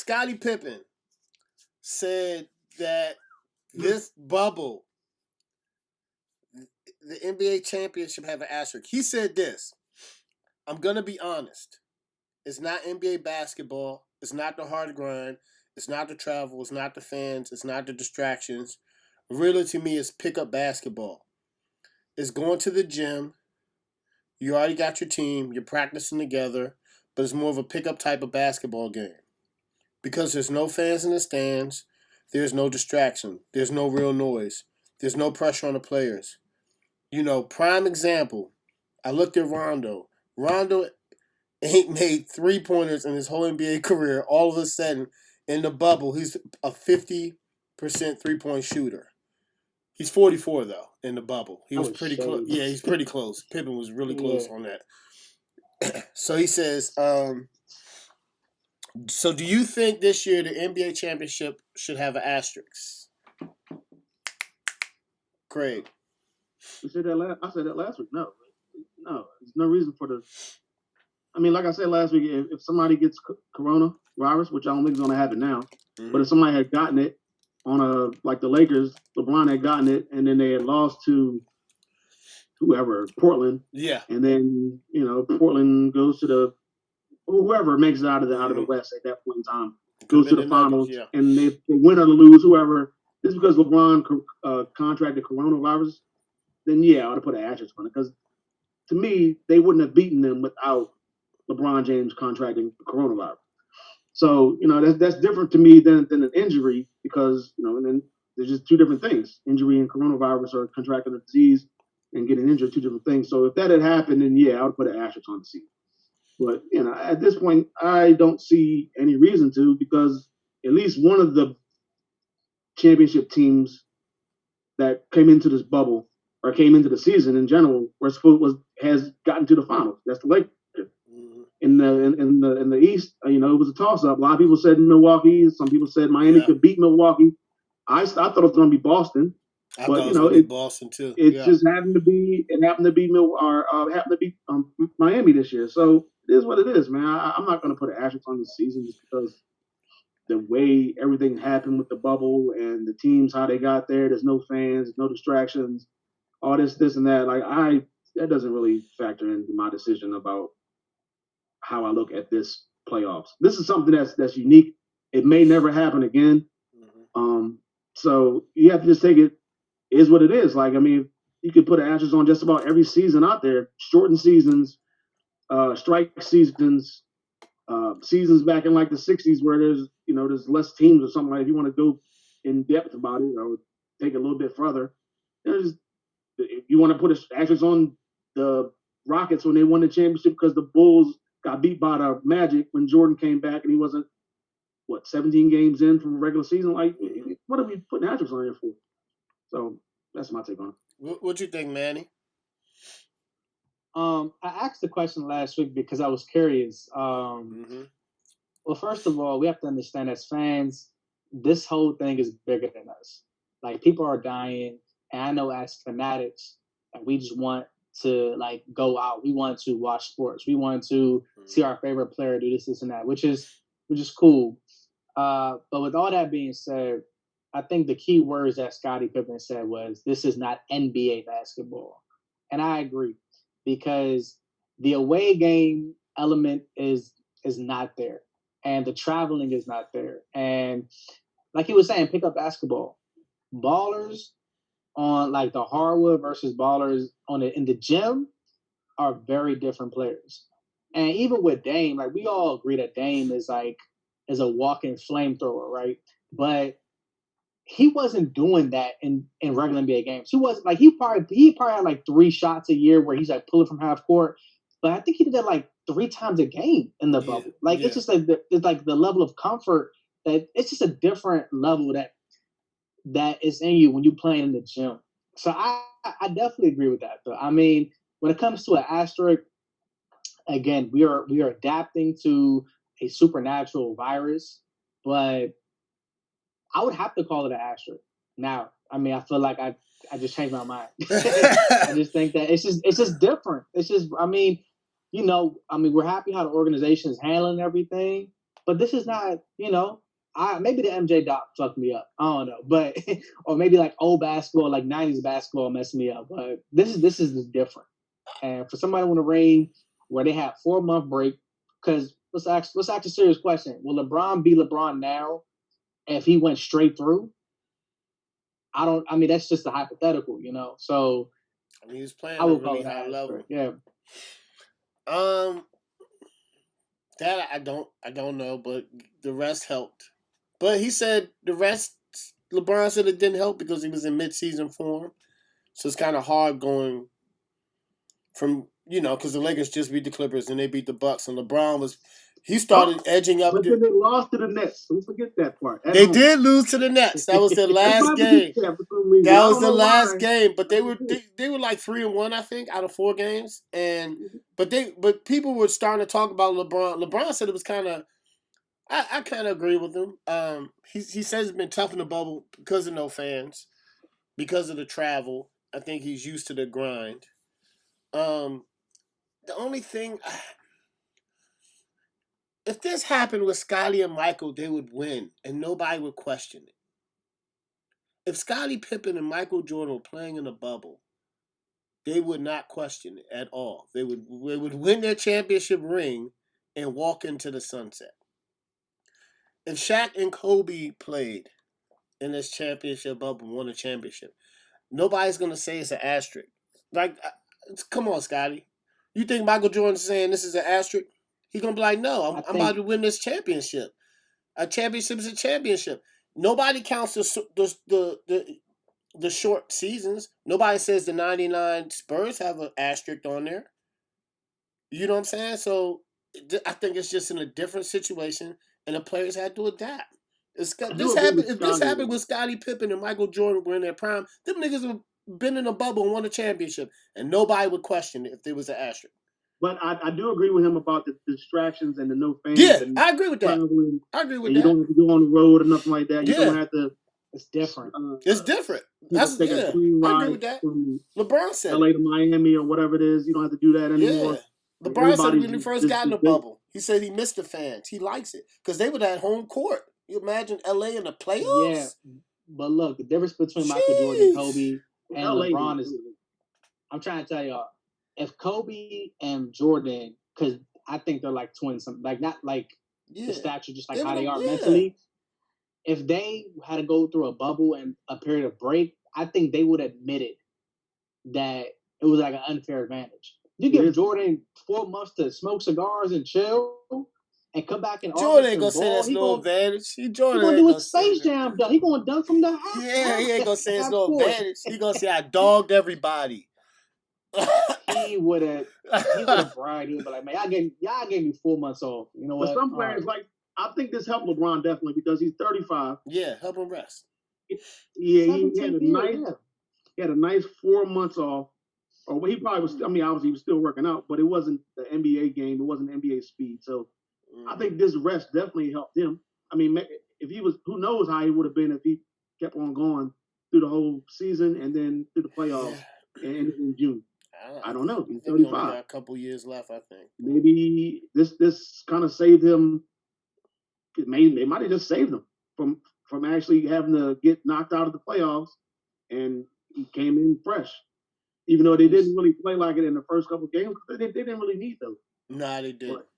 Scottie Pippen said that this bubble, the NBA championship, have an asterisk. He said this. I'm gonna be honest. It's not NBA basketball. It's not the hard grind. It's not the travel. It's not the fans. It's not the distractions. Really, to me, it's pickup basketball. It's going to the gym. You already got your team. You're practicing together. But it's more of a pickup type of basketball game. Because there's no fans in the stands. There's no distraction. There's no real noise. There's no pressure on the players. Prime example. I looked at Rondo. Rondo ain't made 3-pointers in his whole NBA career. All of a sudden, in the bubble, he's a 50% 3-point shooter. He's 44 though in the bubble. He was pretty close. Yeah, he's pretty close. Pippen was really close on that. So he says, so do you think this year the NBA championship should have an asterisk? Craig. I said that last week. No, there's no reason for the. I mean, like I said last week, if somebody gets coronavirus, which I don't think is going to happen now, but if somebody had gotten it like the Lakers, LeBron had gotten it, and then they had lost to whoever, Portland. Yeah. And then Portland goes to whoever makes it out of the West at that point in time goes to the finals, and they win or lose whoever. This is because LeBron contracted coronavirus. Then I ought to put an asterisk on it because to me they wouldn't have beaten them without LeBron James contracting coronavirus. So that's different to me than an injury because and then there's just two different things. Injury and coronavirus or contracting a disease and getting injured, two different things. So if that had happened, then I would put an asterisk on the season. But at this point, I don't see any reason to because at least one of the championship teams that came into this bubble or came into the season in general has gotten to the finals. That's the Lakers. In the East, it was a toss-up. A lot of people said Milwaukee. Some people said Miami could beat Milwaukee. I thought it was going to be Boston, but it was going to be Boston too. It just happened to be Miami this year. So it is what it is, man. I'm not going to put an asterisk on this season just because the way everything happened with the bubble and the teams how they got there. There's no fans, no distractions, all this and that. That doesn't really factor into my decision about how I look at this playoffs. This is something that's unique. It may never happen again. So you have to just take it is what it is. You could put an asterisk on just about every season out there. Shortened seasons, strike seasons, seasons back in the 60s where there's less teams or something. If you want to go in depth about it or take it a little bit further, if you want to put an asterisk on the Rockets when they won the championship because the Bulls got beat by the Magic when Jordan came back and he wasn't 17 games in from a regular season. What are we putting asterisks on here for? So that's my take on it. What you think, Manny? I asked the question last week because I was curious. Well, first of all, we have to understand as fans, this whole thing is bigger than us. People are dying, and I know as fanatics, we just want to go out. We want to watch sports. We want to see our favorite player do this and that, which is cool. But with all that being said, I think the key words that Scottie Pippen said was, "This is not NBA basketball," and I agree because the away game element is not there, and the traveling is not there, and like he was saying, pick up basketball, ballers on the hardwood versus ballers in the gym are very different players. And even with Dame, we all agree that Dame is a walking flamethrower, right? But he wasn't doing that in regular NBA games. He was he probably had 3 shots a year where he's pulling from half court. But I think he did that 3 times a game in the bubble. It's just it's the level of comfort that it's just a different level that is in you when you're playing in the gym. So I definitely agree with that, though. I mean, when it comes to an asterisk, again, we are adapting to a supernatural virus, but I would have to call it an asterisk. Now, I mean, I feel like I just changed my mind. I just think that it's just different. It's just, we're happy how the organization is handling everything, But this is not, maybe the MJ doc fucked me up. I don't know, but or maybe like old basketball, like '90s basketball, messed me up. But this is different. And for somebody in the ring where they had 4-month break, because let's ask a serious question: will LeBron be LeBron now if he went straight through? I mean, that's just a hypothetical, So I mean, he's playing I at a would call really it high level. Yeah. That I don't know, but the rest helped. But he said the rest, LeBron said it didn't help because he was in mid-season form. So it's kind of hard going from, because the Lakers just beat the Clippers and they beat the Bucks, and he started edging up. But then they lost to the Nets. Don't forget that part. They did lose to the Nets. That was their last game. That was the last game. But they were like 3-1, I think, out of 4 games. But people were starting to talk about LeBron. LeBron said it was kind of. I kind of agree with him. He says it's been tough in the bubble because of no fans, because of the travel. I think he's used to the grind. The only thing, if this happened with Scottie and Michael, they would win and nobody would question it. If Scottie Pippen and Michael Jordan were playing in the bubble, they would not question it at all. They would win their championship ring and walk into the sunset. If Shaq and Kobe played in this championship bubble, won a championship, nobody's gonna say it's an asterisk. Like, come on, Scotty. You think Michael Jordan's saying this is an asterisk? He's gonna be like, no, I'm about to win this championship. A championship is a championship. Nobody counts the short seasons. Nobody says the '99 Spurs have an asterisk on there. You know what I'm saying? So I think it's just in a different situation, and the players had to adapt. If this happened with Scottie Pippen and Michael Jordan were in their prime, them niggas would been in a bubble and won a championship, and nobody would question it if there was an asterisk. But I do agree with him about the distractions and the no fans. Yeah, and I agree with that. You don't have to go on the road or nothing like that. You don't have to. It's different. It's different. That's take a plane ride I agree with that. LeBron said LA to Miami or whatever it is. You don't have to do that anymore. Yeah. LeBron said when he first got in the bubble, he said he missed the fans. He likes it because they would have home court. You imagine LA in the playoffs? Yeah, but look, the difference between Michael Jordan and Kobe and LeBron is, I'm trying to tell y'all, if Kobe and Jordan, because I think they're like twins, like not like the stature, just like how they are mentally. If they had to go through a bubble and a period of break, I think they would admit it that it was like an unfair advantage. You give Jordan 4 months to smoke cigars and chill and come back and Jordan ain't gonna say that's no advantage. Jordan gonna do his Space Jam dunk. He gonna dunk from the half. Yeah, he ain't gonna say it's no advantage. He gonna say I dogged everybody. He would have bragged. He would be like, man, y'all gave me 4 months off. You know what? But some players I think this helped LeBron definitely because he's 35. Yeah, help him rest. Yeah, he had a nice 4 months off. Or he probably was. I mean, obviously he was still working out, but it wasn't the NBA game. It wasn't NBA speed. So I think this rest definitely helped him. I mean, if he was, who knows how he would have been if he kept on going through the whole season and then through the playoffs in June. I don't know. He's 35. Got a couple years left, I think. Maybe this kind of saved him. It might have just saved him from actually having to get knocked out of the playoffs, and he came in fresh. Even though they didn't really play like it in the first couple of games, they didn't really need those. Nah, they did. But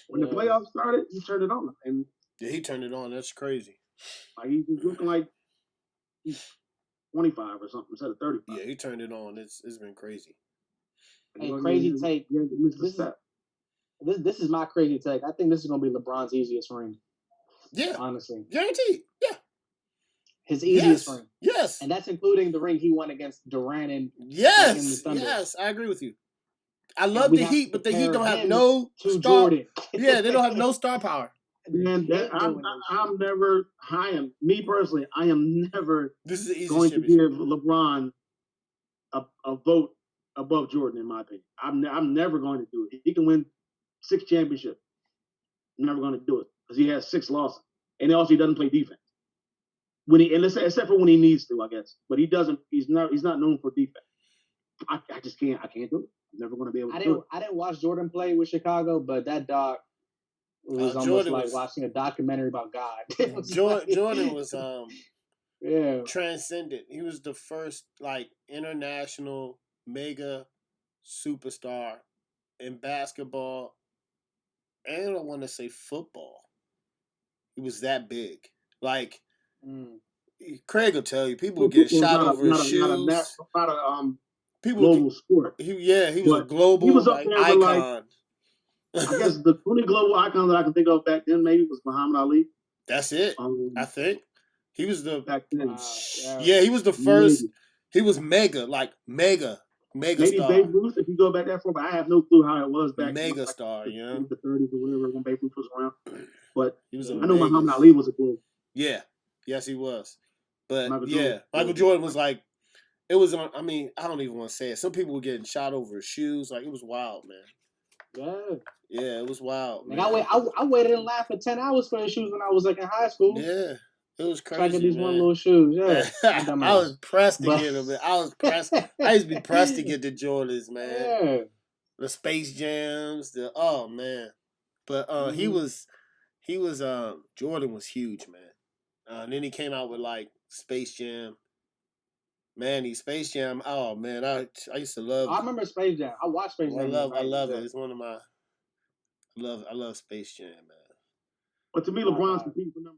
when the playoffs started, he turned it on, and he turned it on. That's crazy. Like he's looking like he's 25 or something instead of 35. Yeah, he turned it on. It's been crazy. Hey, crazy take. This is my crazy take. I think this is gonna be LeBron's easiest ring. Yeah, honestly, guaranteed. Yeah, his easiest ring. Yes, and that's including the ring he won against Durant and yes, I agree with you. I love the Heat, but the Heat don't have no star. Jordan. Yeah, they don't have no star power. And I'm never me personally, I am never going to give LeBron a vote above Jordan, in my opinion. I'm never going to do it. He can win 6 championships. I'm never going to do it because he has 6 losses, and also he doesn't play defense except for when he needs to, I guess. But he doesn't. He's not known for defense. I just can't. I can't do it. I'm never going to be able to do it. I didn't watch Jordan play with Chicago, but that dog, was almost Jordan like was watching a documentary about God. It was Jordan was yeah. transcendent. He was the first like international mega superstar in basketball, and I want to say football. He was that big. Like Craig will tell you, people were getting Football's shot over his shoes. not a People would global sport. he was a But he global was up like there with like icon. I guess the only global icon that I can think of back then maybe was Muhammad Ali. That's it. I think he was the back then. yeah, he was the first. Maybe. He was mega Maybe star. Babe Ruth if you go back that far, but I have no clue how it was back in Mega like star, the, you know, the 30s or whatever when Babe Ruth was around. But he was I know Muhammad Ali was a global. Yeah, yes, he was. But Michael Michael Jordan was like, it was on. I mean, I don't even want to say it. Some people were getting shot over his shoes. Like it was wild, man. Yeah, it was wild, man. I waited in line for 10 hours for his shoes when I was like in high school. Yeah, it was crazy. So I get these one little shoes. Yeah, I was pressed to get them. I was pressed. I used to be pressed to get the Jordans, man. Yeah. The Space Jams. Oh man, but he was Jordan was huge, man. And then he came out with like Space Jam. Man, Space Jam. Oh man, I used to love. I remember Space Jam. I watched Space Jam. I love it. It's one of my. I love Space Jam, man. But to me, LeBron's competing for number.